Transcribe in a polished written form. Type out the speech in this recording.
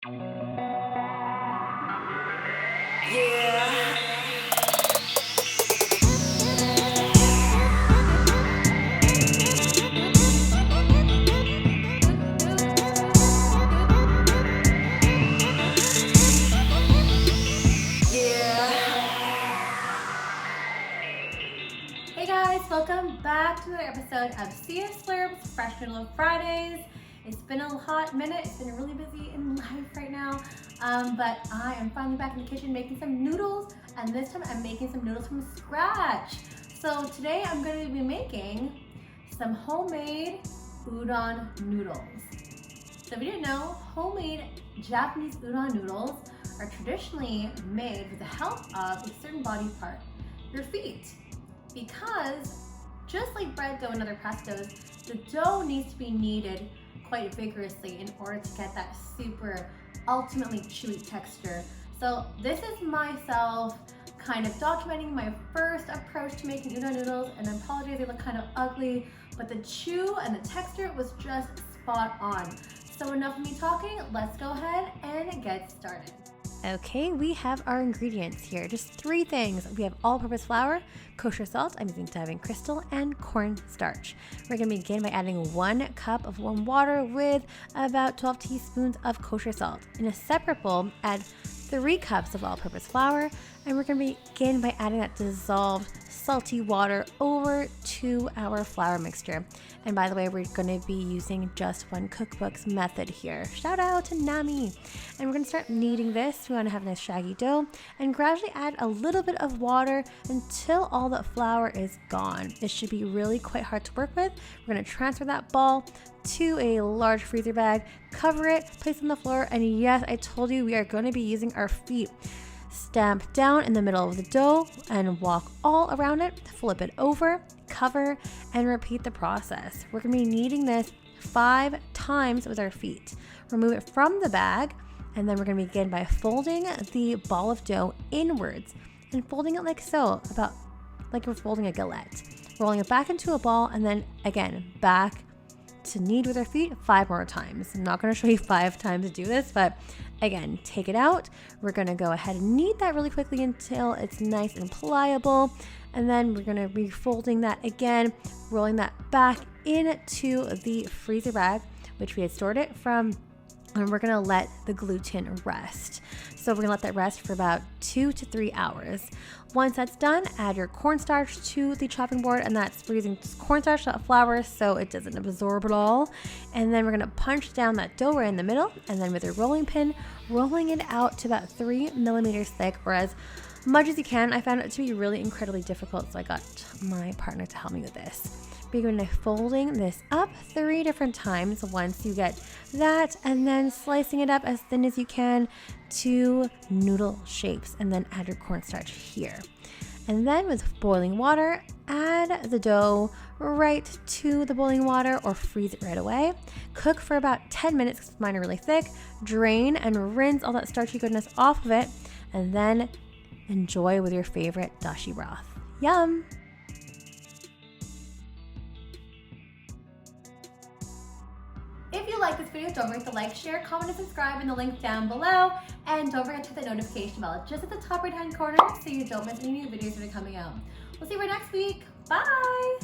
Hey guys, welcome back to another episode of CS Blurbs Fresh Noodle Fridays. It's been a hot minute. It's been really busy in life right now, but I am finally back in the kitchen making some noodles, and this time I'm making some noodles from scratch. So today I'm going to be making some homemade udon noodles. So if you didn't know, homemade Japanese udon noodles are traditionally made with the help of a certain body part, your feet. Because just like bread dough and other pastos, the dough needs to be kneaded quite vigorously in order to get that super ultimately chewy texture. So this is myself kind of documenting my first approach to making udon noodles, and I apologize they look kind of ugly, but the chew and the texture was just spot on. So enough of me talking, let's go ahead and get started. Okay, we have our ingredients here. Just three things. We have all-purpose flour, kosher salt, I'm using diving crystal, and cornstarch. We're gonna begin by adding 1 cup of warm water with about 12 teaspoons of kosher salt. In a separate bowl, add 3 cups of all-purpose flour, and we're gonna begin by adding that dissolved salty water over to our flour mixture. And by the way, we're gonna be using Just One Cookbook's method here. Shout out to Nami. And we're gonna start kneading this. We wanna have a nice shaggy dough and gradually add a little bit of water until all the flour is gone. It should be really quite hard to work with. We're gonna transfer that ball to a large freezer bag, cover it, place it on the floor, and yes, I told you we are gonna be using our feet. Stamp down in the middle of the dough and walk all around it, flip it over, cover, and repeat the process. We're gonna be kneading this 5 times with our feet. Remove it from the bag, and then we're gonna begin by folding the ball of dough inwards and folding it like so, about like we're folding a galette. Rolling it back into a ball, and then again, back to knead with our feet 5 more times. I'm not gonna show you 5 times to do this, but again, take it out. We're gonna go ahead and knead that really quickly until it's nice and pliable. And then we're gonna be folding that again, rolling that back into the freezer bag, which we had stored it from, and we're gonna let the gluten rest. So we're gonna let that rest for about 2 to 3 hours. Once that's done, add your cornstarch to the chopping board, and we're using cornstarch, not flour, so it doesn't absorb it all. And then we're gonna punch down that dough right in the middle, and then with a rolling pin, rolling it out to about 3 millimeters thick, or as much as you can. I found it to be really incredibly difficult, so I got my partner to help me with this. Begin by folding this up 3 different times once you get that, and then slicing it up as thin as you can to noodle shapes, and then add your cornstarch here. And then with boiling water, add the dough right to the boiling water or freeze it right away. Cook for about 10 minutes because mine are really thick. Drain and rinse all that starchy goodness off of it, and then enjoy with your favorite dashi broth. Yum! If you like this video, don't forget to like, share, comment, and subscribe in the link down below. And don't forget to hit the notification bell just at the top right hand corner so you don't miss any new videos that are coming out. We'll see you right next week. Bye!